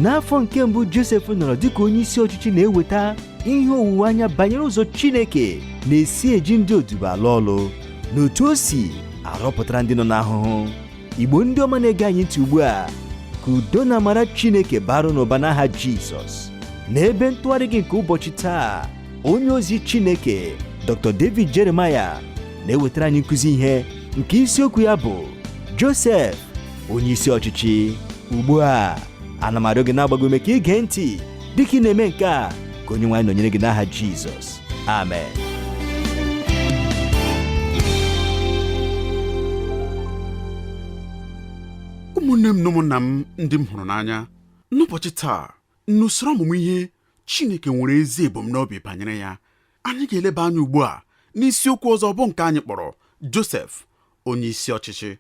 n'afọ nke mbụ Josef nọrọ dịka onye isi ọchịchị na-eweta ihe owuwe anya banyere ụzọ Chineke na-esi eji ndị odibo alụ ọlụ n'otu o si arọpụtara ndị nọ n'ahụhụ. Igbo ndị ọma na-ege anyị ntị ugbu a, ka udo na amara Chineke barụ n'ụba n'aha Jizọs. N'ebe ntụgharị gị nke ụbọchị taa, onye ozi Chineke Dr. David Jeremiah na-ewetara anyị nkụzi ihe nke isiokwu ya bụ Josef, onye isi ọchịchị. Ugbu a, ana m arịọ gị na-agbago ume ka ige ntị dịka ị na-eme nke a, ka onye nwe anyị nọnyere gị n'aha Jizọs. Amen. Ụmụnne m na ụmụnna m ndị m hụrụ n'anya, n'ụbọchị taa n'usoro ọmụmụ ihe Chineke nwere ezi ebumnobi banyere ya, anyị ga-eleba anya ugbu a n'isiokwu ọzọ bụ nke anyị kpọrọ Josef, onye isi ọchịchị.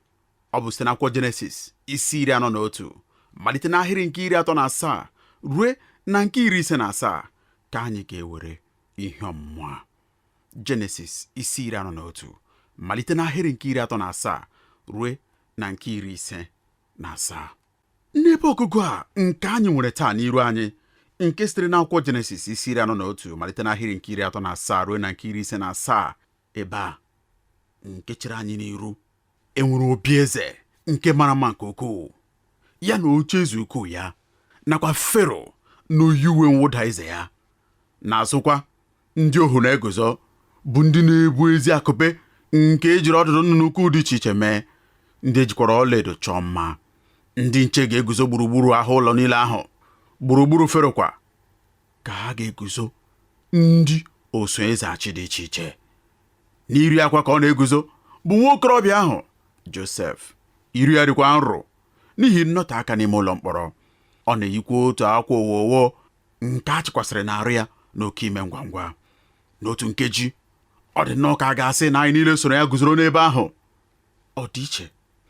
Ọ bụ site n'akwụkwọ Jenesis isi 41 malite n'ahịrị nke 37 ruo na nke 57 ka anyị ga-ewere ihe ọmụmụ a. Jenesis isi 41 malite n'ahịrị nke 37 ruo na nke 57. N'ebe ọgụgụ a nke anyị nwere taa n'iru anyị, nke sitere n'akwụkwọ Jenesis isi 41 malite n'ahịrị nke 37 ruo na nke 57, ebe a nke chere anyị n'iru enwere obi eze nke mara mma nke ukwuu, ya na oche eze ukwuu ya, nakwa Fero na oyi uwe mwụda eze ya. N'azụkwa, ndị ohu na-eguzo bụ ndị na-ebu ezi akụpe nke ejiri ọdụdụ nnụnụ ukwu dị iche iche mee, ndị ejikwara ọlaedo chọọ mma. Ndị nche ga-eguzo gburugburu ahụ ụlọ niile ahụ, gburugburu Fero kwa ka ha ga-eguzo ndị osu eze achị dị iche iche. N'iri akwa ka ọ na-eguzo bụ nwa okorobịa ahụ Josef. Iri ya dịkwa nro n'ihi nnọte aka n'ime ụlọ mkpọrọ. Ọ na-eyikwa otu akwa owowo nke a chịkwasịrị n'arụ ya n'oke ime ngwa ngwa. N'otu nkeji, ọ dị nnọọ ka a ga-asị na anyị niile soro ya guzoro n'ebe ahụ. Ọ dị iche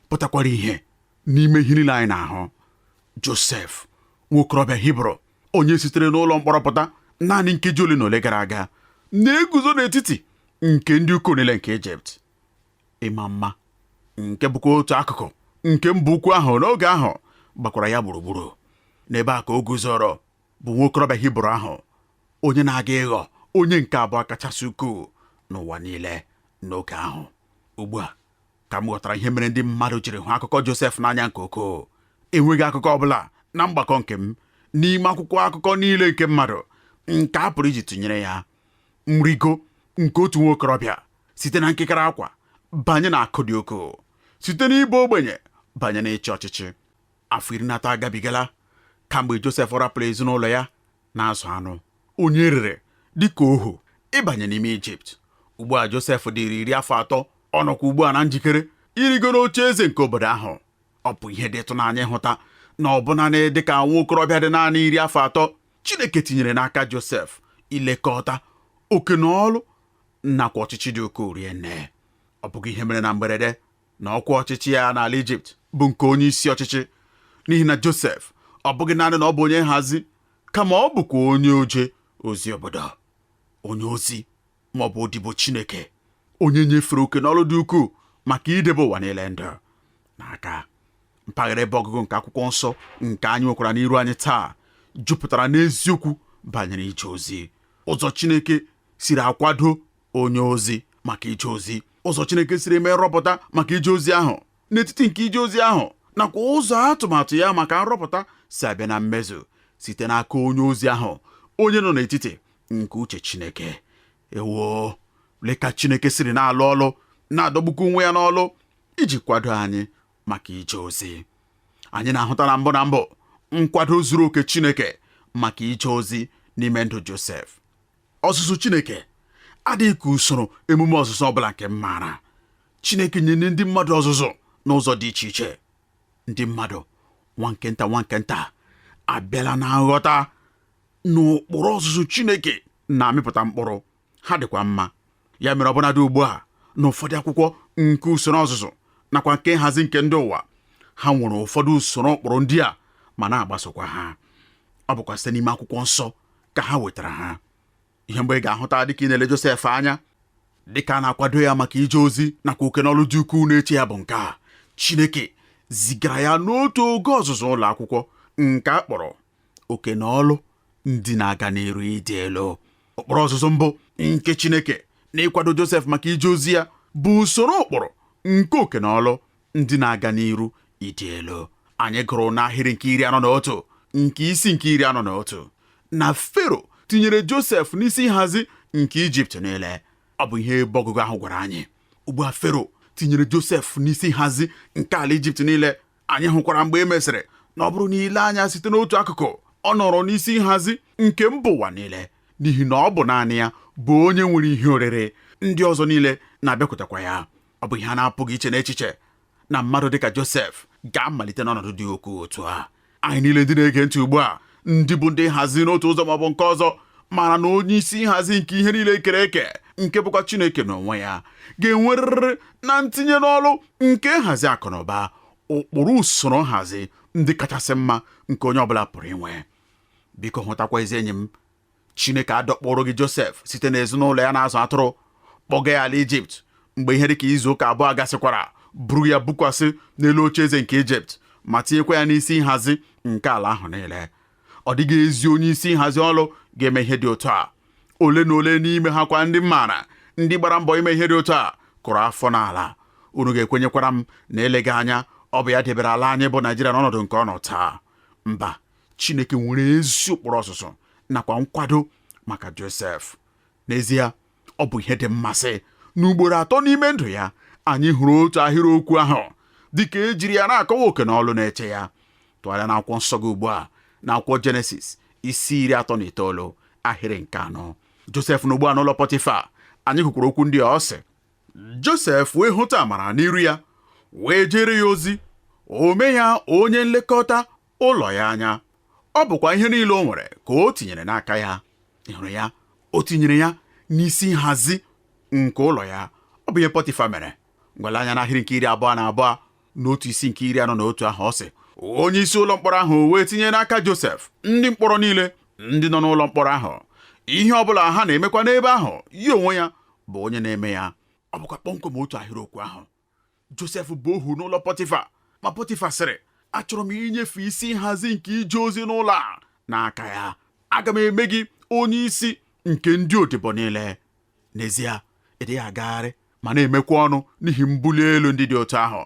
pụtakwara ihe n'ime ihe niile anyị na-ahụ. Josef, nwa okorobịa Hibru, onye sitere n'ụlọ mkpọrọ pụta naanị nkeji ole na ole gara aga, na-eguzo n'etiti nke ndị ukwu niile nke Ijipt. Ịma mma nke bụkwa otu akụkụ nke mba ukwu ahụ n'oge ahụ gbakwara ya gburugburu. N'ebe a ka o guzoro bụ nwa okorobịa Hibru ahụ, onye na-aga ịghọ onye nke abụọ kachasị ukwuu n'ụwa niile n'oge ahụ. Ugbu a ka m ghọtara ihe mere ndị mmadụ jiri hụ akụkọ Josef n'anya nke ukwuu. Enweghị akụkọ ọbụla na mgbakọ nke m n'ime akwụkwọ akụkọ niile nke mmadụ nke a pụrụ iji tụnyere ya. Mrigo nke otu nwa okorobịa site na nkekere akwa banye na akụ dị ukwuu, site n'ịbụ ogbenye banye n'ịchị ọchịchị. Afọ 13 agabigala kamgbe Josef rapụrụ ezinụlọ ya na-azụ anụ, onye rere dịka ohu ịbanye n'ime Ijipt. Ugbu a Josef dịrị 30. Ọ nọkwa ugbu a na njikere irigo n'oche eze nke obodo ahụ. Ọ bụ ihe dị ịtụnanya ịhụta na ọbụna dịka nwa okorobịa dị naanị 30, Chineke tinyere n'aka Josef ilekọta oke na ọlụ nakwa ọchịchị dị ukwuu rie nne. Ọ bụghị ihe mere na mberede na ọkwa ọchịchị ya n'ala Ijipt bụ nke onye isi ọchịchị, n'ihi na Josef ọ bụghị naanị na ọ bụ onye nhazi, kama ọ bụkwa onye oje ozi obodo, onye ozi ma ọ bụ odibo Chineke, onye nyefere oke n'ọlụ dị ukwuu maka idebe ụwa niile ndụ n'aka. Mpaghara ebe ọgụgụ nke akwụkwọ nsọ nke anyị nwekwara n'iru anyị taa jupụtara n'eziokwu banyere ije ozi. Ụzọ Chineke siri akwado onye ozi maka ije ozi, ụzọ Chineke siri eme nrọpụta maka ije ozi ahụ, n'etiti nke ije ozi ahụ nakwa ụzọ atụmatụ ya maka nrọpụta si abịa na mmezu site n'aka onye ozi ahụ, onye nọ n'etiti nke uche Chineke. Ewo, leka Chineke siri na-alụ ọlụ na-adọgbukwu onwe ya n'ọlụ iji kwado anyị maka ije ozi. Anyị na-ahụta na mbụ nkwado zuru oke Chineke maka ije ozi n'ime ndụ Josef. Ọzụzụ Chineke adịghị ka usoro emume ọzụzụ ọbụla nke m maara. Chineke nyere ndị mmadụ ọzụzụ n'ụzọ dị iche iche. Ndị mmadụ nwa nke nta abịala na nghọta n'ụkpụrụ ọzụzụ Chineke na-amịpụta mkpụrụ. Ha dịkwa mma. Ya mere ọbụnadị ugbu a n'ụfọdụ akwụkwọ nke usoro ọzụzụ nakwa nke nhazi nke ndị ụwa, ha nwere ụfọdụ usoro ụkpụrụ ndị a ma na-agbasokwa ha. Ọ bụkwa site n'ime akwụkwọ nsọ ka ha wetara ha. Ihe mgbe ị ga-ahụta dịka ị na-ele Josef anya dịka a na-akwado ya maka ije ozi nakwa oke n'ọlụ dị ukwuu na-eche ya bụ nke a. Chineke zigara ya n'otu oge ọzụzụ ụlọ akwụkwọ nke a kpọrọ oke na ọlụ ndị na-aga n'iru ịdị elu. Ụkpụrụ ọzụzụ mbụ nke Chineke na ịkwado Josef maka ije ozi ya bụ usoro ụkpụrụ nke oke na ọlụ ndị na-aga n'iru ịdị elu. Anyị gụrụ n'ahịrị nke 41 nke isi nke 41 na Fero tinyere Josef n'isi nhazi nke Ijipt niile. Ọ bụ ihe ebe ọgụgụ ahụ gwara anyị. Ugbu a Fero tinyere Josef n'isi nhazi nke ala Ijipt niile. Anyị hụkwara mgbe e mesịrị na ọ bụrụ na ile anya site n'otu akụkụ, ọ nọrọ n'isi nhazi nke mba ụwa niile, n'ihi na ọ bụ naanị ya bụ onye nwere ihe orere. Ndị ọzọ niile na-abịakwutekwa ya. Ọ bụ ihe a na-apụghị iche n'echiche na mmadụ dịka Josef ga-amalite n'ọnọdụ dị ukwuu otu a. Anyị niile ndị na-ege ntị ugbu a, ndị bụ ndị nhazi n'otu ụzọ maọbụ nke ọzọ, mara na onye isi nhazi nke ihe niile kere eke, nke bụkwa Chineke n'onwe ya, ga-enwerịrị na ntinye n'ọlụ nke nhazi akụnụba ụkpụrụ usoro nhazi ndị kachasị mma nke onye ọbụla pụrụ inwe. Biko hụtakwa ezi enyi m, Chineke adọkpụrụ gị Josef site n'ezinụlọ ya na-azụ atụrụ, kpọga ya ala Ijipt. Mgbe ihe dịka izu ụka abụọ gasịkwara, buru ya bukwasị n'elu oche eze nke Ijipt ma tinyekwa ya n'isi nhazi nke ala ahụ niile. Ọ dịghị ezi onye isi nhazi ọlụ ga-eme ihe dị otu a. Ole na ole n'ime ha kwa ndị maara ndị gbara mbọ ime ihe dị otu a kụrụ afọ n'ala. Unu ga-ekwenyekwara m na eleghị anya ọ bụ ya debere ala anyị bụ Naịjirịa n'ọnọdụ nke ọ nọ taa. Mba, Chineke nwere ezi ụkpụrụ ọzụzụ nakwa nkwado maka Josef. N'ezie, ọ bụ ihe dị mmasị na ugboro 3 n'ime ndụ ya anyị hụrụ otu ahịrịokwu ahụ dịka ejiri ya na-akọwa oke na ọlụ na-eche ya. Tụgharịa n'akwụkwọ nsọ gị ugbu a n'akwụkwọ Jenesis isi 39 ahịrị nke 4. Josef na ugbu a n'ụlọ Pọtifa, anyị hụkwara okwu ndị a. Ọ sị, Josef wee hụta amara n'iru ya, wee jere ya ozi, o mee ya onye nlekọta ụlọ ya anya. Ọ bụkwa ihe niile o nwere ka o tinyere n'aka ya. Ị hụrụ ya, o tinyere ya n'isi nhazi nke ụlọ ya. Ọ bụ ihe Pọtifa mere. Ngwale anya n'ahịrị nke 22 n'otu isi nke 41 ahụ. Ọ sị, onye isi ụlọ mkpọrọ ahụ wee tinye n'aka Josef ndị mkpọrọ niile ndị nọ n'ụlọ mkpọrọ ahụ. Ihe ọbụla ha na-emekwa n'ebe ahụ, ya onwe ya bụ onye na-eme ya. Ọ bụkwa kpọmkwem otu ahịrịokwu ahụ. Josef bụ ohu n'ụlọ Pọtifa, ma Pọtifa sịrị, achọrọ m inyefe isi nhazi nke ije ozi n'ụlọ a n'aka ya. Aga m eme gị onye isi nke ndị odibo niile. N'ezie, ị dịghị agagharị ma na-emekwa ọnụ n'ihi mbuli elu ndị dị otu ahụ.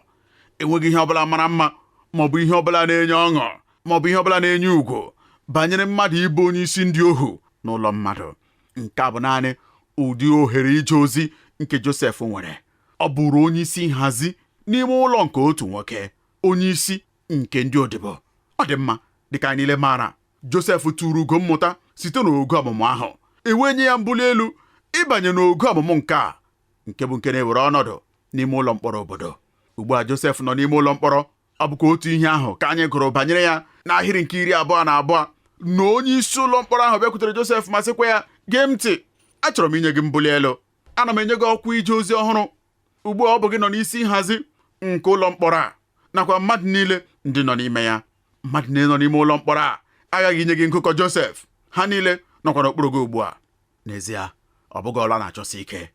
Enweghị ihe ọbụla mara mma maọbụ ihe ọbụla na-enye ọṅụ maọbụ ihe ọbụla na-enye ugwu banyere mmadụ ịbụ onye isi ndị ohu n'ụlọ mmadụ. Nke a bụ naanị ụdị ohere ije ozi nke Josef nwere. Ọ bụrụ onye isi nhazi n'ime ụlọ nke otu nwoke, onye isi nke ndị odibo. Ọ dị mma, dịka anyị niile maara, Josef tụrụ ugo mmụta site n'ogo ọmụmụ ahụ. Enwenye ya mbuli elu ịbanye n'ogo ọmụmụ nke a, nke bụ nke na-ewere ọnọdụ n'ime ụlọ mkpọrọ obodo. Ugbu a Josef nọ n'ime ụlọ mkpọrọ. Ọ bụkwa otu ihe ahụ ka anyị gụrụ banyere ya n'ahịrị nke 22 na onye isi ụlọ mkpọrọ ahụ bịakwutere Josef ma sịkwa ya, gee m ntị, achọrọ m inye gị mbuli elu. Ana m enye gị ọkwa ije ozi ọhụrụ. Ugbu a ọ bụ gị nọ n'isi nhazi nke ụlọ mkpọrọ a, nakwa mmadụ niile ndị nọ n'ime ya. Mmadụ niile nọ n'ime ụlọ mkpọrọ a aghaghị inye gị nkụkọ Josef. Ha niile nọkwa n'okpuru gị ugbu a. N'ezie, ọ bụghị ọla na-achọsi ike.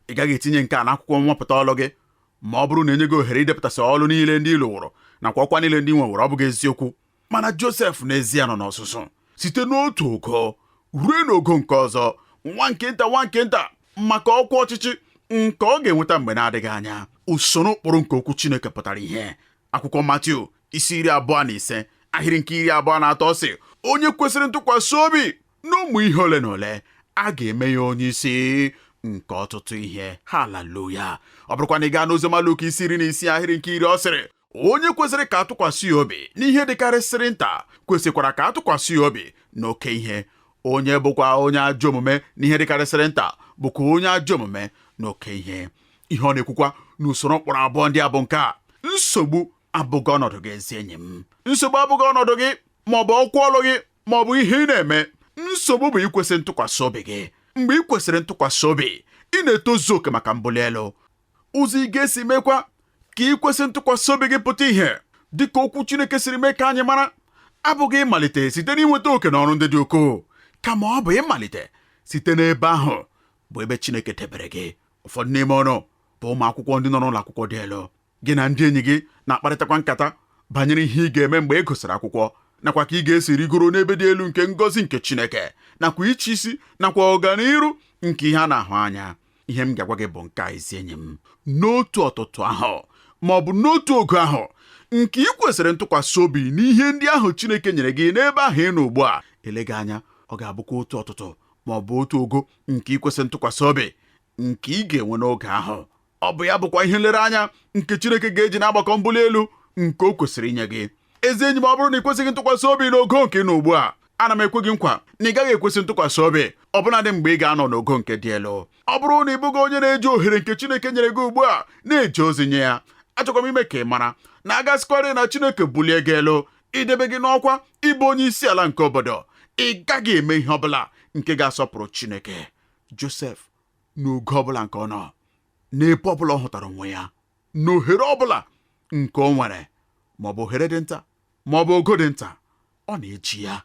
Ị gaghị etinye nke a n'akwụkwọ nwapụta ọlụ gị ma ọ bụrụ na enye gị ohere idepụtasị ọlụ niile ndị ịlụwụrụ nakwa ọkwa niile ndị nwewụrụ. Ọ bụghị eziokwu. Mana Josef n'ezie nọ n'ọsụsụ site n'otu ogo ruo n'ogo nke ọzọ, nwa nke nta maka ọkwa ọchịchị nke ọ ga-enweta mgbe na-adịghị anya. Usoro ụkpụrụ nke okwu Chineke pụtara ihe. Akwụkwọ Matiu isi 25 ahịrị nke 23 sị, onye kwesịrị ntụkwasị obi n'ụmụ ihe ole na ole, a ga-eme ya onye isi nke ọtụtụ ihe. Haleluya. Ọ bụrụkwa na ị gaa n'oziọma Luk isi 16 ahịrị nke 10, ọ sịrị, onye kwesịrị ka atụkwasị ya obi n'ihe dịkarịsịrị nta kwesịkwara ka atụkwasị ya obi n'oke ihe. Onye bụkwa onye ajọ omume n'ihe dịkarịsịrị nta bụkwa onye ajọ omume n'oke ihe. Ihe ọ na-ekwukwa n'usoro mkpọrọ abụọ ndị a bụ nke a. Nsogbu abụghị ọnọdụ gị, ezi enyi m. Nsogbu abụghị ọnọdụ gị maọbụ ọkwa ọlụ gị maọbụ ihe ị na-eme. Nsogbu bụ ikwesị ntụkwasị obi gị. Mgbe ị kwesịrị ntụkwasị obi, ị na-etozu oke maka mbuli elu. Ụzọ ị ga-esi mekwa ka ikwesị ntụkwasị obi gị pụta ihe dịka okwu Chineke siri mee ka anyị mara, abụghị ịmalite site n'inweta oke n'ọrụ ndị dị ukwuu, kama ọ bụ ịmalite site n'ebe ahụ bụ ebe Chineke debere gị. Ụfọdụ n'ime ọrụ bụ ụmụ akwụkwọ ndị nọ n'ụlọ akwụkwọ dị elu. Gị na ndị enyi gị na-akparịtakwa nkata banyere ihe ị ga-eme mgbe ị gụsịrị akwụkwọ. nakwa ka ị ga-esi rigoro n'ebe dị elu nke ngọzi nke Chineke nakwa iche isi nakwa ọganiru nke ihe a na-ahụ anya. Ihe m ga-agwa gị bụ nke a, ezi enyi m, n'otu ọtụtụ ahụ ma ọ bụ n'otu oge ahụ nke ị kwesịrị ntụkwasị obi n'ihe ndị ahụ Chineke nyere gị n'ebe ahụ ị nọ ugbu a. Eleghị anya ọ ga-abụkwa otu ọtụtụ ma ọ bụ otu ogo nke ị kwesịrị ntụkwasị obi nke ị ga-enwe n'oge ahụ. Ọ bụ ya bụkwa ihe nlereanya nke Chineke ga-eji na-agbakọ mbuli elu nke o kwesịrị inye gị. Ezi enyi m, ọ bụrụ na ị kwesịghị ntụkwasị obi n'ogo nke ị nọ ugbu a, ana m ekwe gị nkwa na ị gaghị ekwesị ntụkwasị obi ọbụnadị mgbe ị ga-anọ n'ogo nke dị elu. Ọ bụrụ na ị bụghị onye na-eji ohere nke Chineke nyere gị ugbu a na-eje ozi nye ya, achọkwa m ime ka ị mara na a gasịkwarị na Chineke bulie gị elu, idebe gị n'ọkwa ịbụ onye isi ala nke obodo, ị gaghị eme ihe ọbụla nke ga-asọpụrụ Chineke. Josef, n'oge ọbụla nke ọ nọ, n'ebe ọbụla ọ hụtara onwe ya, n'ohere ọbụla nke o nwere, maọbụ ohere dị nta maọbụ ogo dị nta, ọ na-eji ya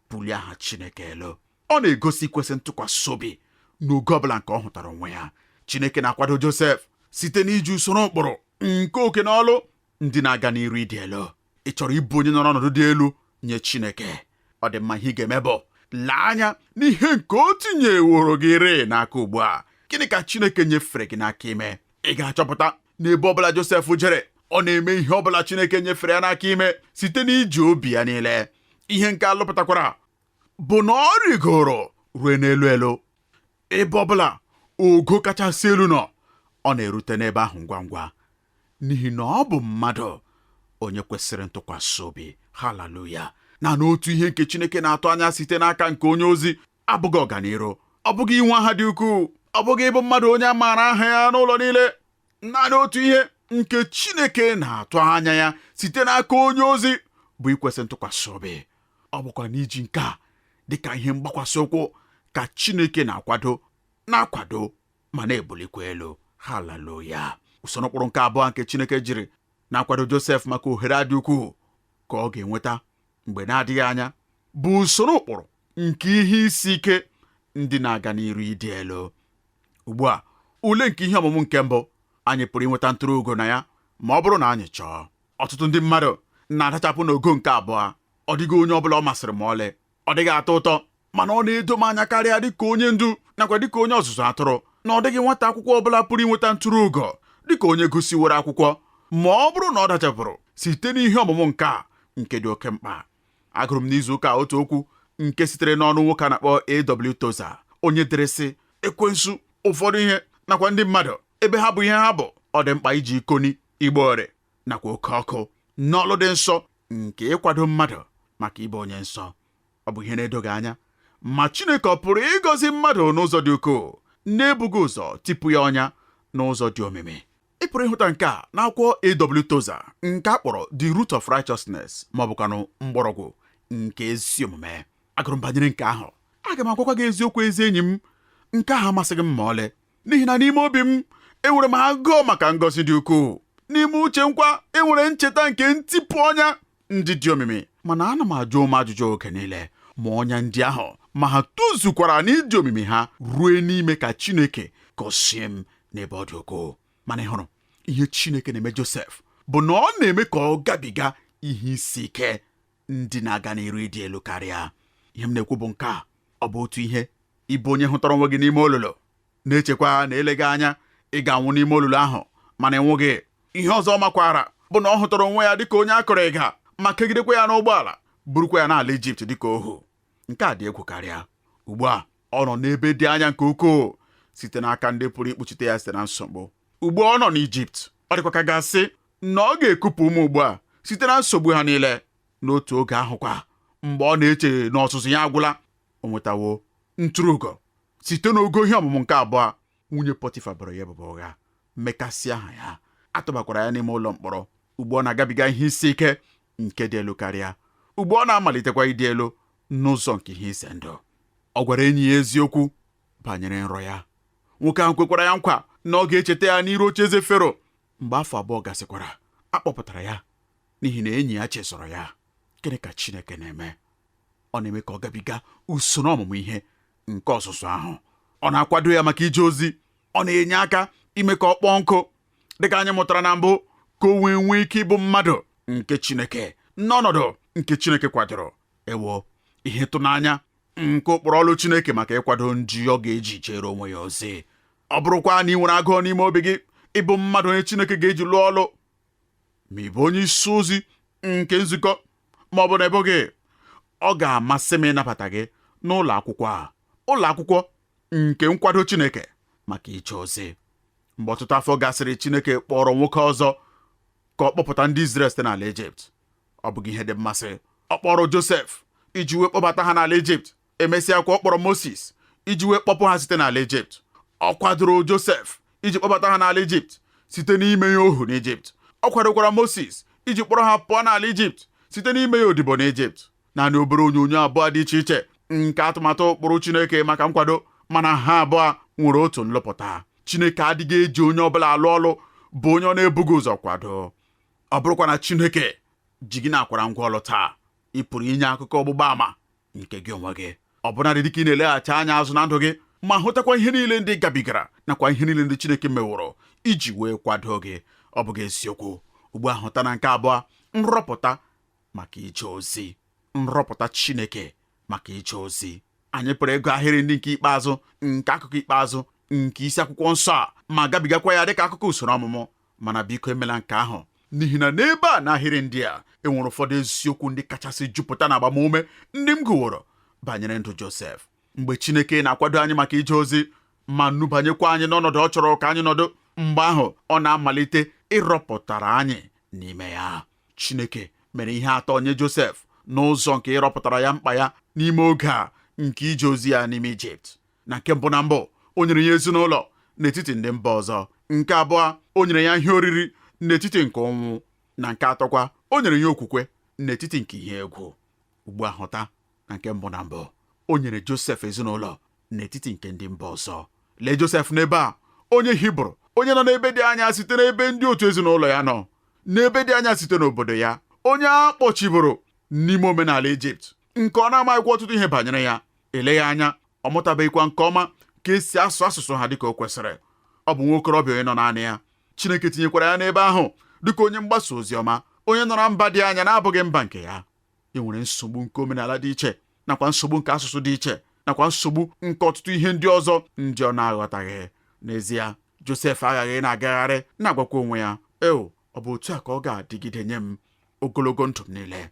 bulie aha Chineke elu. Ọ na-egosi ikwesị ntụkwasị obi n'oge ọbụla nke ọ hụtara onwe ya. Chineke na-akwado Josef site n'iji usoro ụkpụrụ nke oke na ọlụ ndị na-aga n'iru ịdị elu. Ị chọrọ ịbụ onye nọ n'ọnọdụ dị elu nye Chineke? Ọ dị mma ihe ị ga-eme bụ lee anya n'ihe nke o tinyeworo gị ree n'aka ugbu a. Gịnị ka Chineke nyefere gị n'aka ime? Ị ga-achọpụta n'ebe ọbụla Josef jere, ọ na-eme ihe ọbụla Chineke nyefere ya n'aka ime site n'iji obi ya niile. Ihe nke alụpụtakwara bụ na ọ rigoro ruo n'elu elu. Ebe ọbụla ogo kachasị elu nọ, ọ na-erute n'ebe ahụ ngwa ngwa, n'ihi na ọ bụ mmadụ onye kwesịrị ntụkwasị obi. Haleluya! Na n'otu ihe nke Chineke na-atụ anya site n'aka nke onye ozi abụghị ọganiru, ọ bụghị inwe aha dị ukwuu, ọ bụghị ịbụ mmadụ onye a maara aha ya n'ụlọ niile. Naanị otu ihe nke Chineke na-atụ anya ya site n'aka onye ozi bụ ikwesị ntụkwasị obi. Ọ bụkwa n'iji nke a dịka ihe mgbakwasị ụkwụ ka Chineke na-akwado ma na-ebulikwa elu. Haleluya! Usoro ụkpụrụ nke abụọ nke Chineke jiri na-akwado Josef maka ohere adị ukwuu ka ọ ga-enweta mgbe na-adịghị anya bụ usoro ụkpụrụ nke ihe isi ike ndị na-aga n'iru ịdị elu. Ugbu a, ule nke ihe ọmụmụ nke mbụ, anyị pụrụ inweta ntụrụ ugo na ya ma ọ bụrụ na anyị chọọ. Ọtụtụ ndị mmadụ na-adachapụ n'ogo nke abụọ. Ọ dịghị onye ọbụla ọ masịrị ma ọlị. Ọ dịghị atọ ụtọ, mana ọ na-edo m anya karịa dịka onye ndu nakwa dịka onye ọzụzụ atụrụ na ọ dịghị nwata akwụkwọ ọbụla pụrụ inweta ntụrụ ugo dịka onye gụsiworo akwụkwọ ma ọ bụrụ na ọ dachapụrụ site n'ihe ọmụmụ nke a nke dị oke mkpa. Agụrụ m n'izu ụka otu okwu nke sitere n'ọnụ nwoke a na-akpọ A.W. Tozer, onye dere sị, ekwensu, ụfọdụ ihe nakwa ndị mmadụ ebe ha bụ ihe ha bụ, ọ dị mkpa iji ikoni, igbo ọrị nakwa oke ọkụ n'ọlụ dị nsọ nke ịkwado mmadụ maka ịbụ onye nsọ. Ọ bụ ihe na-edoghị anya, ma Chineke ọ pụrụ ịgọzi mmadụ n'ụzọ dị ukwuu na-ebughị ụzọ tipu ya ọnya n'ụzọ dị omimi. Ị pụrụ ịhụta nke a n'akwụkwọ A.W. Tozer nke a kpọrọ The Root of Righteousness, ma ọ bụkwanụ mgbọrọgwụ nke ezi omume. Agụrụ m banyere nke ahụ. Aga m agwakwa gị eziokwu, ezi enyi m, nke ahụ amasịghị m ma ọlị, n'ihi na n'ime obi m enwere m agụụ maka ngọzi dị ukwuu. N'ime uche nkwa enwere ncheta nke ntipụ ọnya ndị dị omimi, mana ana m ajụ ụmụ ajụjụ oge niile ma ọnya ndị ahụ ma ha tozukwara n'ịdị omimi ha ruo n'ime ka Chineke gọzie m n'ebe ọ dị ukwuu. Mana ị hụrụ ihe Chineke na-eme Josef bụ na ọ na-eme ka ọ gabiga ihe isi ike ndị na-aga n'iru ịdị elu karịa. Ihe m na-ekwu bụ nke a, ọ bụ otu ihe ịbụ onye hụtara onwe gị n'ime olulu, na-echekwa na eleghị anya ị ga-anwụ n'ime olulu ahụ mana enweghị. Ihe ọzọ makwara bụ na ọ hụtara onwe ya dịka onye akọrọ ịga ma kegidekwa ya n'ụgbọala, burukwa ya n'ala Ijipt dịka ohu. Nke a dị egwu karịa. Ugbu a ọ nọ n'ebe dị anya nke ukwuu site n'aka ndị pụrụ ikpuchite ya site na nsogbu. Ugbu a ọ nọ n'Ijipt, ọ dịkwa ka gasị na ọ ga-ekupụ ụmụ ugbu a site na nsogbu ha niile. N'otu oge ahụkwa, mgbe ọ na-eche na ọzụzụ ya agwụla, o nwetawo ntụrụugo site n'ogo ihe ọmụmụ nke abụọ. Nwunye Pọtifa boro ya ebubo ụgha, mmekasị aha ya, atụbakwara ya n'ime ụlọ mkpọrọ. Ugbu ọ na-agabiga ihe isi ike nke dị elu karịa. Ugbu ọ na-amalitekwa ịdị elu n'ụzọ nke ihe ize ndụ. Ọ gwara enyi ya eziokwu banyere nrọ ya. Nwoke ahụ kwekwara ya nkwa na ọ ga-echeta ya n'iru ocheeze Fero. Mgbe afọ abụọ gasịkwara, a kpọpụtara ya n'ihi na enyi ya chesọrọ ya. Gịnị ka Chineke na-eme? Ọ na-eme ka ọ gabiga usoro ọmụmụ ihe nke ọzụzụ ahụ. Ọ na-akwado ya maka ije ozi. Ọ na-enye aka ime ka ọ kpọọ nkụ dịka anyị mụtara na mbụ, ka o nwee ike ịbụ mmadụ nke Chineke n'ọnọdụ nke Chineke kwadoro. Ewo ihe ịtụnanya nke ụkpụrụ ọlụ Chineke maka ịkwado ndị ọ ga-eji jere onwe ya ozi. Ọ bụrụkwa na ị nwere agụụ n'ime obi gị ịbụ mmadụ onye Chineke ga-eji lụọ ọlụ, ma ị bụ onye isi ozi nke nzukọ ma ọ bụ na ị bụghị, ọ ga-amasị m ịnabata gị n'ụlọ akwụkwọ a, ụlọ akwụkwọ nke nkwado Chineke maka ije ozi. Mgbe ọtụtụ afọ gasịrị, Chineke kpọrọ nwoke ọzọ ka ọ kpọpụta ndị Izrel site n'ala Ijipt. Ọ bụghị ihe dị mmasị. Ọ kpọrọ Josef iji wee kpọbata ha n'ala Ijipt. Emesịa kwa ọ kpọrọ Moses iji wee kpọpụ ha site n'ala Ijipt. Ọ kwadoro Josef iji kpọbata ha n'ala Ijipt site n'ime ya ohu n'Ijipt. Ọ kwadokwara Moses iji kpọrọ ha pụọ n'ala Ijipt site n'ime ya odibo n'Ijipt. Naanị obere onyonyo abụọ dị iche iche nke atụmatụ ụkpụrụ Chineke maka nkwado, mana ha abụọ nwere otu nlụpụta. Chineke adịghị eji onye ọbụla alụ ọlụ bụ onye ọ na-ebughị ụzọ kwado. Ọ bụrụkwa na Chineke ji gị na-akwara ngwa ọlụ taa, ị pụrụ inye akụkọ ọgbụgba ama nke gị onwe gị, ọbụnadị dịka ị na-eleghachi anya azụ na ndụ gị, ma hụtakwa ihe niile ndị gabigara nakwa ihe niile ndị Chineke meworo iji wee kwado gị. Ọ bụghị eziokwu? Ugbu a hụta na nke abụọ, nrọpụta maka ije ozi. Nrọpụta Chineke maka ije ozi. Anyị pụrụ ịgụ ahịrị ndị nke ikpeazụ nke akụkọ ikpeazụ nke isi akwụkwọ nsọ a ma gabigakwa ya dịka akụkọ usoro ọmụmụ, mana biko emela nke ahụ, n'ihi na n'ebe a n'ahịrị ndị a enwere ụfọdụ eziokwu ndị kachasị jupụta na agbamume ndị m gụworo banyere ndụ Josef. Mgbe Chineke na-akwado anyị maka ije ozi ma nubanyekwa anyị n'ọnọdụ ọ chọrọ ka anyị nọdụ, mgbe ahụ ọ na-amalite ịrọpụtara anyị n'ime ya. Chineke mere ihe atọ nye Josef n'ụzọ nke ịrọpụtara ya mkpa ya n'ime oge a nke ije ozi ya n'ime Ijipt. Na nke mbụ na mbụ, o nyere ya ezinụlọ n'etiti ndị mba ọzọ. Nke abụọ, o nyere ya ihe oriri n'etiti nke ọnwụ. Na nke atọkwa, o nyere ya okwukwe n'etiti nke ihe egwu. Ugbu a hụta na nke mbụ na mbụ, o nyere Josef ezinụlọ n'etiti nke ndị mba ọzọ. Lee Josef n'ebe a, onye Hibru, onye nọ n'ebe dị anya site n'ebe ndị otu ezinụlọ ya nọ, n'ebe dị anya site n'obodo ya, onye a kpọchiburu n'ime omenala Ijipt nke ọ na-amaghịkwa ọtụtụ ihe banyere ya. Eleghị anya, ọ mụtabeghịkwa nke ọma ka esi asụ asụsụ ha dịka o kwesịrị. Ọ bụ nwa okorobịa onye nọ naanị ya. Chineke tinyekwara ya n'ebe ahụ dịka onye mgbasa ozi ọma, onye nọ na mba dị anya na-abụghị mba nke ya. E nwere nsogbu nke omenala dị iche, nakwa nsogbu nke asụsụ dị iche, nakwa nsogbu nke ọtụtụ ihe ndị ọzọ ndị ọ na-aghọtaghị. N'ezie, Josef aghaghị na-agagharị na-agwakwa onwe ya, ọ bụ otu a ka ọ ga-adịgide nye m ogologo ndụ m niile.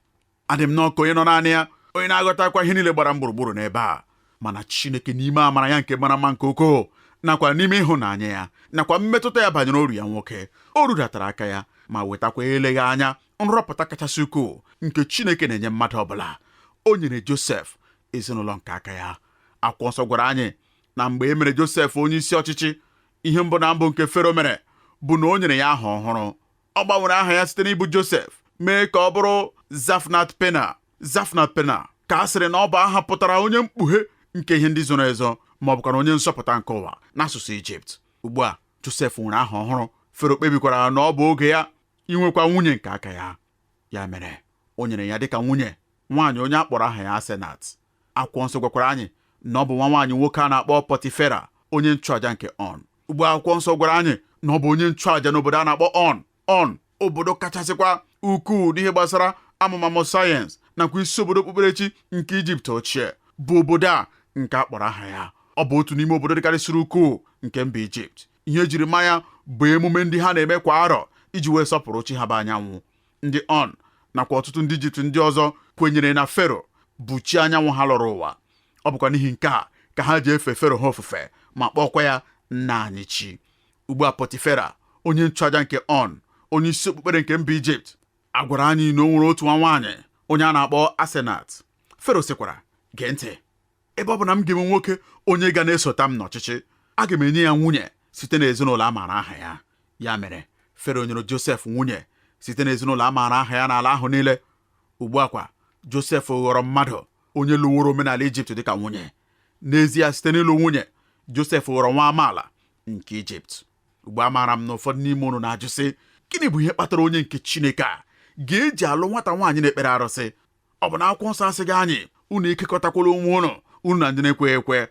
Adị m n'ọkụ onye nọ naanị ya, onye na-aghọtakwa ihe niile gbara m gburugburu n'ebe a. Mana Chineke n'ime amara ya nke mara mma nke ukwuu, nakwa n'ime ịhụnanya ya, nakwa mmetụta ya banyere oru ya nwoke, o rudatara aka ya ma wetakwa eleghị anya nrọpụta kachasị ukwuu nke Chineke na-enye mmadụ ọbụla. O nyere Josef ezinụlọ nke aka ya. Akwụkwọ nsọ gwara anyị na mgbe e mere Josef onye isi ọchịchị, ihe mbụ na mbụ nke Fero mere bụ na o nyere ya aha ọhụrụ. Ọ gbanwere aha ya site n'ịbụ Josef mee ka ọ bụrụ Zafnat-Pena, ka a sịrị na ọ bụ aha pụtara onye mkpughe nke ihe ndị zoro ezo, ma ọ bụkwa onye nsọpụta nke ụwa n'asụsụ Ijipt. Ugbu a Josef nwere aha ọhụrụ. Fero kpebikwara na ọ bụ oge ya inwekwa nwunye nke aka ya. Ya mere, o nyere ya dịka nwunye nwaanyị onye a kpọrọ aha ya Asenat. Akwụkwọ nsọ gwakwara anyị na ọ bụ nwa nwaanyị nwoke a na-akpọ Pọtifera, onye nchụaja nke On. Ugbu a akwụkwọ nsọ gwara anyị na ọ bụ onye nchụaja n'obodo a na-akpọ On, obodo kachasịkwa ukwuu n'ihe gbasara amụmamụ sayensị nakwa isi obodo okpukperechi nke Ijipt ochie, bụ obodo a nke a kpọrọ aha ya. Ọ bụ otu n'ime obodo dịkarịsịrị ukwuu nke mba Ijipt. Ihe ejiri maya bụ emume ndị ha na-eme kwa arọ iji wee sọpụrụ chi ha bụ anyanwụ. Ndị On nakwa ọtụtụ ndị Ijipt ndị ọzọ kwenyere na Fero bụ chi anyanwụ ha lọrọ ụwa. Ọ bụkwa n'ihi nke a ka ha ji efe Fero ha ofufe ma kpọkwa ya nna anyị chi. Ugbu a Pọtifera, onye nchụaja nke On, onye isi okpukpere nke mba Ijipt, agwara anyị na o nwere otu nwa nwaanyị onye a na-akpọ Asenat. Fero sịkwara, gee ntị, ebe ọ bụ na m ga-enwe nwoke onye ga na-esota m n'ọchịchị, aga m enye ya nwunye site n'ezinụlọ a maara aha ya. Ya mere, Fero nyere Josef nwunye site n'ezinụlọ a maara aha ya n'ala ahụ niile. Ugbu a kwa Josef ghọrọ mmadụ onye lụworo omenala Ijipt dịka nwunye. N'ezie, site n'ịlụ nwunye, Josef ghọrọ nwa amaala nke Ijipt. Ugbu a maara m na ụfọdụ n'ime unu na-ajụ sị, gịnị bụ ihe kpatara onye nke Chineke a ga-eji alụ nwata nwaanyị na-ekpere arụsị? Ọ bụ na akwụkwọ nsọ asịghị anyị unu ekekọtakwala onwe unu na ndị na-ekweghị ekwe?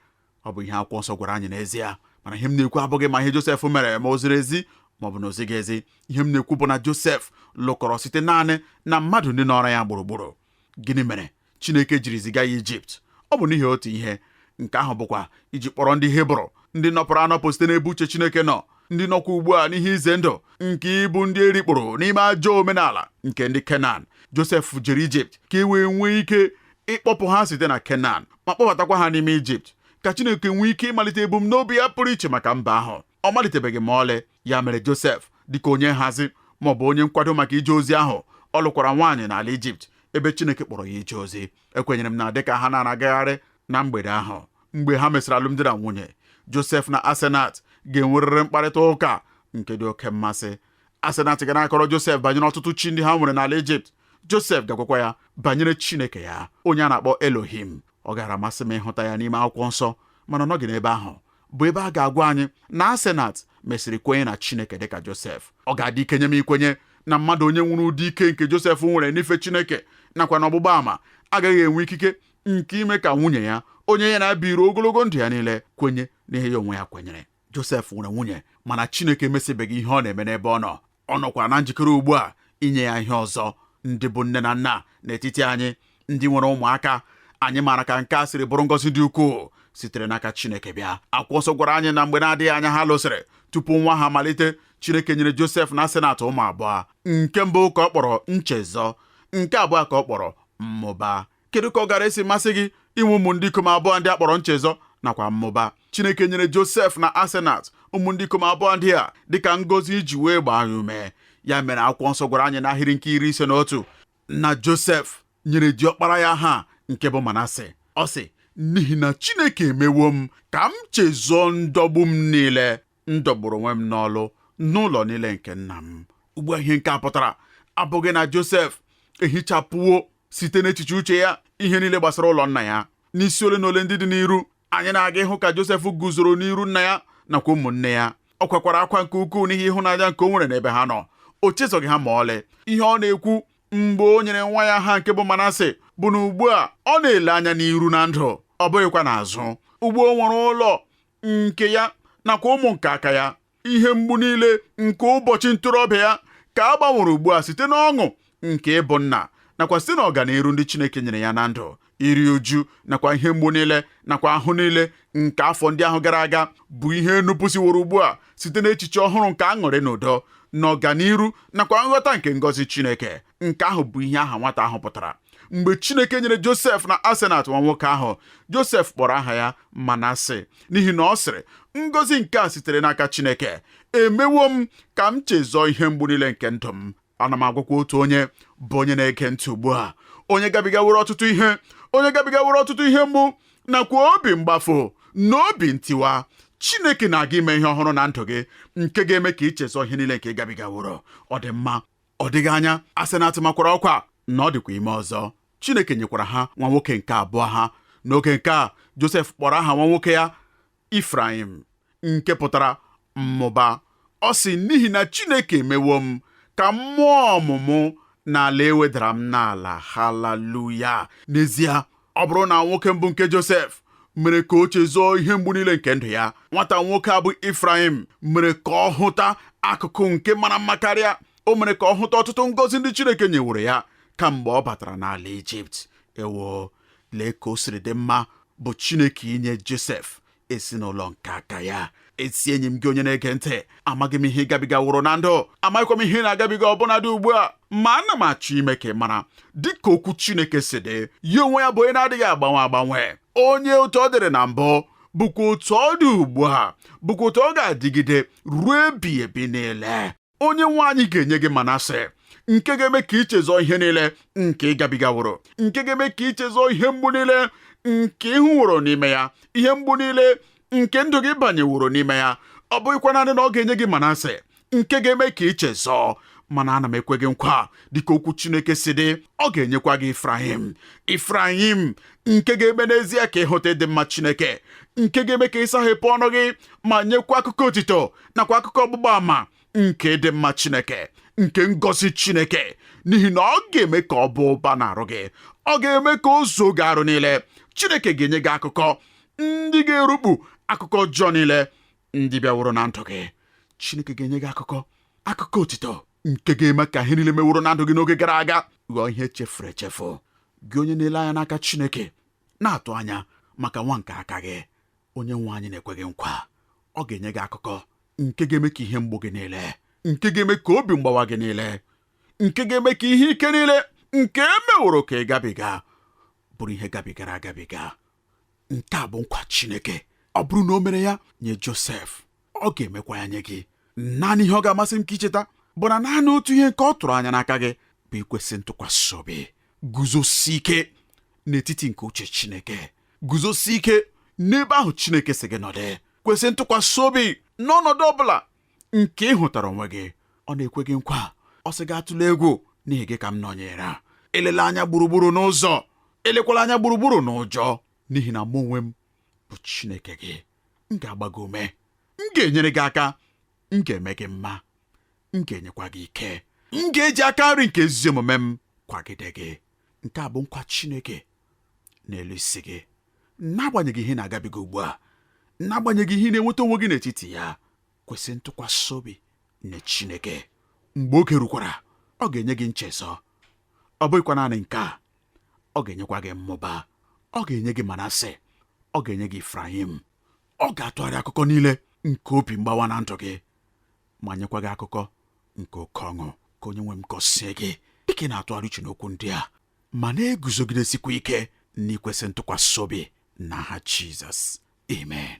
Ọ bụ ihe akwụkwọ nsọ gwara anyị n'ezie, mana ihe m na-ekwu abụghị ma ihe Josef mere ma o ziri ezi maọbụ na o zighị ezi. Ihe m na-ekwu bụ na Josef lụkọrọ site naanị na mmadụ ndị nọrọ ya gburugburu. Gịnị mere Chineke jiri ziga ya Ijipt? Ọ bụ n'ihi otu ihe. Nke ahụ bụkwa iji kpọrọ ndị Hibru, ndị nọpụrụ anọpụ site n'ebe uche Chineke nọ, ndị nọkwa ugbu a n'ihe ize ndụ nke ịbụ ndị erikpụrụ n'ime ajọ omenala nke ndị Kenan. Josef jere Ijipt ka e wee nwee ike ịkpọpụ ha site na Kenan ma kpọbatakwa ha n'ime Ijipt, ka Chineke nwee ike ịmalite ebumnobi ya pụrụ iche maka mba ahụ. Ọ malitebeghị ma ọlị. Ya mere Josef, dịka onye nhazi maọbụ onye nkwado maka ije ozi ahụ, ọ lụkwara nwaanyị n'ala Ijipt ebe Chineke kpọrọ ya ije ozi. Ekwenyere m na dịka ha na-agagharị na mgbede ahụ, mgbe ha mesịrị alụmdi na nwunye, Josef na Asenat ga-enwerịrị mkparịta ụka nke dị oke mmasị. Asenat ga na-akọrọ Josef banyere ọtụtụ chi ndị ha nwere n'ala Ijipt. Josef ga-agwakwa ya banyere Chineke ya, onye a na-akpọ Elohim. Ọ gara amasị m ịhụta ya n'ime akwụkwọ nsọ, mana ọ nọghị n'ebe ahụ, bụ ebe a ga-agwa anyị na Asenat mesịrị kwenye na Chineke dịka Josef. Ọ ga-adị ike nye m ikwenye na mmadụ onye nwere ụdị ike nke Josef nwere n'ife Chineke nakwa na ọgbụgba ama agaghị enwe ikike nke ime ka nwunye ya, onye ya na-abịrị ogologo ndụ ya niile, kwenye n'ihe ya onwe ya kwenyere. Josef nwere nwunye, mana Chineke emesibeghị ihe ọ na-eme n'ebe ọ nọ. Ọ nọkwa na njikere ugbu a inye ya ihe ọzọ. Ndị bụ nne na nna n'etiti anyị, ndị nwere ụmụaka, anyị maara ka nke a siri bụrụ ngọzi dị ukwuu sitere n'aka Chineke bịa. Akwụkwọ nsọ gwara anyị na mgbe na-adịghị anya ha lụsịrị, tupu nwa ha malite, Chineke nyere Josef na Asenat ụmụ abụọ. Nke mbụ ka ọ kpọrọ nchezọ, nke abụọ ka ọ kpọrọ mmụba. Kedu ka ọ gara esi masị gị inwe ụmụ ndị ikom abụọ ndị a kpọrọ nchezọ nakwa mmụba? Chineke nyere Josef na Asenat ụmụ ndị ikom abụọ ndị a dịka ngọzi iji wee gbaa ya ume. Ya mere akwụkwọ nsọ gwara anyị n'ahịrị nke 51 na Josef nyere diọkpara ya ha nke bụ Manase. Ọ sị, n'ihi na Chineke emewo m ka m chezọọ ndọgbu m niile, ndọgburu onwe m n'ọlụ n'ụlọ niile nke nna m. Ugbu a ihe nke a pụtara abụghị na Josef ehichapụwo site n'echiche uche ya ihe niile gbasara ụlọ nna ya. N'isi ole na ole ndị dị n'iru, anyị na-aga ịhụ ka Josef guzoro n'iru nna ya nakwa ụmụnne ya. Ọ kwakwara akwa nke ukwuu n'ihi ịhụnanya nke o nwere n'ebe ha nọ. O chezoghị ha ma ọlị. Ihe ọ na-ekwu mgbe o nyere nwa ya ha nke bụ Manase bụ na ugbu a ọ na-ele anya n'iru na ndụ, ọ bụghịkwa n'azụ. Ugbu o nwere ụlọ nke ya nakwa ụmụ nke aka ya. Ihe mgbu niile nke ụbọchị ntorobịa ya ka a gbanwere ugbu a site n'ọṅụ nke ịbụ nna nakwa site n'ọganiru ndị Chineke nyere ya na ndụ. Iri uju nakwa ihe mgbu niile nakwa ahụ niile nke afọ ndị ahụ gara aga bụ ihe nupụsiworo ugbu a site n'echiche ọhụrụ nke aṅụrị na udo n'ọganiru nakwa nghọta nke ngọzi Chineke. Nke ahụ bụ ihe aha nwata ahụ pụtara. Mgbe Chineke nyere Josef na Asenat nwa nwoke ahụ, Josef kpọrọ aha ya Manase, n'ihi na ọ sịrị, ngọzi nke a sitere n'aka Chineke. Emewo m ka m chezọọ ihe mgbu niile nke ndụ m. Ana m agwakwa otu onye bụ onye na-ege ntị ugbu a, onye gabigaworo ọtụtụ ihe mgbu nakwa obi mgbafụ na obi ntiwa. Chineke na-aga ime ihe ọhụrụ na ndụ gị nke ga-eme ka ị chezọọ ihe niile nke ị gabigaworo. Ọ dị mma. Ọ dịghị anya Asenat makwara ọkwa na ọ dịkwa ime ọzọ. Chineke nyekwara ha nwa nwoke nke abụọ ha. N'oge nke a, Josef kpọrọ aha nwa nwoke ya Ifrayim, nke pụtara mmụba. Ọ sị, n'ihi na Chineke emewo m ka mmụọ ọmụmụ n'ala ewedara m n'ala. Haleluya. N'ezie, ọ bụrụ na nwoke mbụ nke Josef mere ka o chezọọ ihe mgbu niile nke ndụ ya, nwata nwoke a bụ Ifrayim mere ka ọ hụta akụkụ nke mara mma karịa. O mere ka ọ hụta ọtụtụ ngọzi ndị Chineke nyeworo ya kamgbe ọ batara n'ala Ijipt. Ewo, lee ka o siri dị mma bụ Chineke inye Josef ezinụlọ nke aka ya. Ezi enyi m gị onye na-ege ntị, amaghị m ihe ịgabigaworo na ndụ, amaghịkwa m ihe na-agabiga ọbụna dị ugbu a, ma ana m achọ ime ka ị mara dịka okwu Chineke si dị. Ya onwe ya bụ onye na-adịghị agbanwe, onye otu ọ dịrị na mbụ bụkwa otu ọ dị ugbu a, bụkwa otu ọ ga-adịgide ruo ebighị ebi niile. Onye nwe anyị ga-enye gị Manase, nke ga-eme ka ị chezọọ ihe niile nke ị gabigaworo, nke ga-eme ka ị chezọọ ihe mgbu niile nke ịhụworo n'ime ya, ihe mgbu niile nke ndụ gị banyeworo n'ime ya. Ọ bụghịkwa naanị na ọ ga-enye gị Manase nke ga-eme ka ị chezọọ, mana ana m ekwe gị nkwa dịka okwu Chineke si dị, ọ ga-enyekwa gị Ifrayim nke ga-eme n'ezie ka ịhụta ịdị mma Chineke, nke ga-eme ka ị saghepụ ọnụ gị ma nyekwa akụkọ otito nakwa akụkọ ọgbụgba ama nke ịdị mma Chineke, nke ngọzi Chineke, n'ihi na ọ ga-eme ka ọ bụ ụba na-arụ gị. Ọ ga-eme ka o zuo gị arụ niile. Chineke ga-enye gị akụkọ ndị ga-erukpu akụkọ ọjọọ niile ndị bịaworo na ndụ gị. Chineke ga-enye gị akụkọ otito nke ga-eme ka ihe niile meworo na ndụ gị n'oge gara aga ghọọ ihe chefuru echefu. Gị onye na-ele anya n'aka Chineke na-atụ anya maka nwa nke aka gị, onye nwe anyị na-ekwe gị nkwa ọ ga-enye gị akụkọ nke ga-eme ka ihe mgbu gị niile, nke ga-eme ka obi mgbawa gị niile, nke ga-eme ka ihe ike niile nke emeworo ka ị gabiga bụrụ ihe gabigara agabiga. Nke a bụ nkwa Chineke. Ọ bụrụ na o mere ya nye Josef, ọ ga-emekwa ya nye gị. Naanị ihe ọ ga-amasị m ka icheta bụ na naanị otu ihe nke ọ tụrụ anya n'aka gị bụ ikwesị ntụkwasị obi. Guzosi ike n'etiti nke uche Chineke, guzosi ike n'ebe ahụ Chineke sị gị nọdụ. Kwesị ntụkwasị obi n'ọnọdụ ọbụla nke ị hụtara onwe gị. Ọ na-ekwe gị nkwa, ọ sị gị atụla egwu n'ihi gị ka m nọnyere. Elela anya gburugburu n'ụzọ, elekwala anya gburugburu n'ụjọ, n'ihi na mụ onwe m bụ Chineke gị. M ga-agba gị ume, m ga-enyere gị aka, m ga-eme gị mma, m ga-enyekwa gị ike, m ga-eji aka nri nke ezi omume m kwagide gị. Nke a bụ nkwa Chineke n'elu isi gị. N'agbanyeghị ihe na-agabiga ugbu a, n'agbanyeghị ihe na-enweta onwe gị n'etiti ya, kwesị ntụkwasị obi nye Chineke. Mgbe oge rukwara, ọ ga-enye gị nchezọ. Ọ bụghịkwa naanị nke a, ọ ga-enyekwa gị mmụba. Ọ ga-enye gị Manase, ọ ga-enye gị Ifrahim. Ọ ga-atụgharị akụkọ niile nke obi mgbawa na ndụ gị, ma nyekwa gị akụkọ nke oke ọṅụ. Ka onye nwe m gọzie gị dịka ị na-atụgharị uche n'okwu ndị a, ma na-eguzogidesikwa ike n'ikwesị ntụkwasị obi n'aha Jizọs. Amen.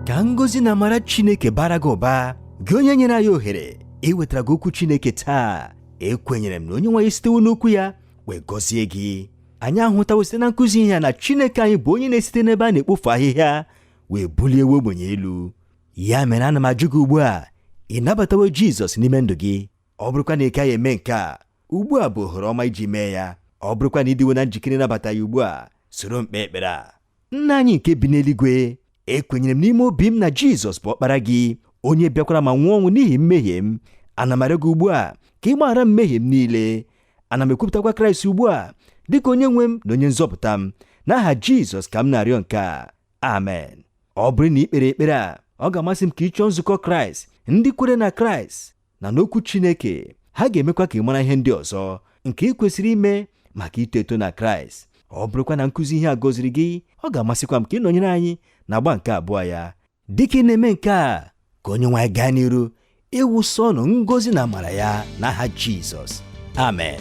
Ka ngọzi na amara Chineke bara gị ụba, gị onye nyere anyị ohere iwetara gị okwu Chineke taa. Ekwenyere m na onye nwe anyị sitewo n'okwu ya wee gọzie gị. Anyị ahụtawo site na nkụzi ihe na Chineke anyị bụ onye na-esite n'ebe a na-ekpofu ahịhịa wee bulie ogbenye elu. Ya mere ana m ajụ gị ugbu a, ị nabatawo Jizọs n'ime ndụ gị? Ọ bụrụkwa na ị gaghị eme nke a, ugbu a bụ ohere ọma iji mee ya. Ọ bụrụkwa na ịdịwo na njikere ịnabata ya ugbu a, soro mkpe ekpere a. Nna anyị nke bi n'eluigwe, ekwenyere m n'ime obi m na Jizọs bụ ọkpara gị, onye bịakwara ma nwụọ ọnwụ n'ihi mmehie m. Ana m arịọ gị ugbu a ka ị gbaghara mmehie m niile. Ana m ekwupụtakwa Kraịst ugbu a dịka onye nwe m na onye nzọpụta m. N'aha Jizọs ka m na-arịọ nke a. Amen. Ọ bụrụ na ị kpere ekpere a, ọ ga-amasị m ka ị chọọ nzukọ Kraịst ndị kwere na Kraịst na n'okwu Chineke. Ha ga-emekwa ka ị mara ihe ndị ọzọ nke ị kwesịrị ime maka ito eto na Kraịst. Ọ bụrụkwa na nkụzi ihe a gọziri gị, ọ ga-amasịkwa m ka ị nọnyere anyị na agba nke abụọ ya. Dịka ị na-eme nke a, ka onye nwe anyị gaa n'iru ịwụsa ọnụ ngọzi na amara ya n'aha Jizọs. Amen.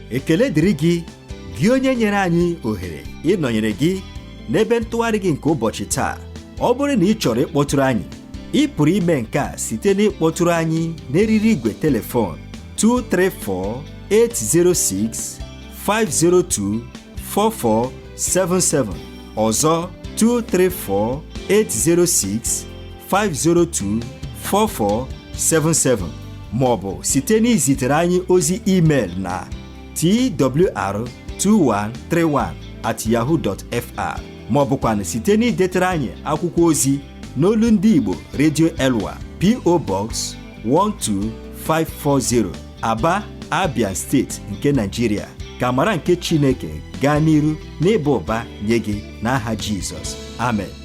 Ekele dịrị gị, gị onye nyere anyị ohere ịnọnyere gị n'ebe ntụgharị gị nke ụbọchị taa. Ọ bụrụ na ị chọrọ ịkpọtụrụ anyị, ị pụrụ ime nke a site n'ịkpọtụrụ anyị n'eriri igwe telefon 234-806-502-4477. Ọzọ 234-806-502-4477, maọbụ site n'izitere anyị ozi email na twr2131@yahoo.fr, maọbụkwa site n'idetara anyị akwụkwọ ozi n'olu ndị Igbo Radio Elwa, P.O. Box 12540, Aba, Abia Steeti nke Nigeria. Ka amara nke Chineke gaa n'iru n'ịba ụba nye gị n'aha Jizọs. Amen.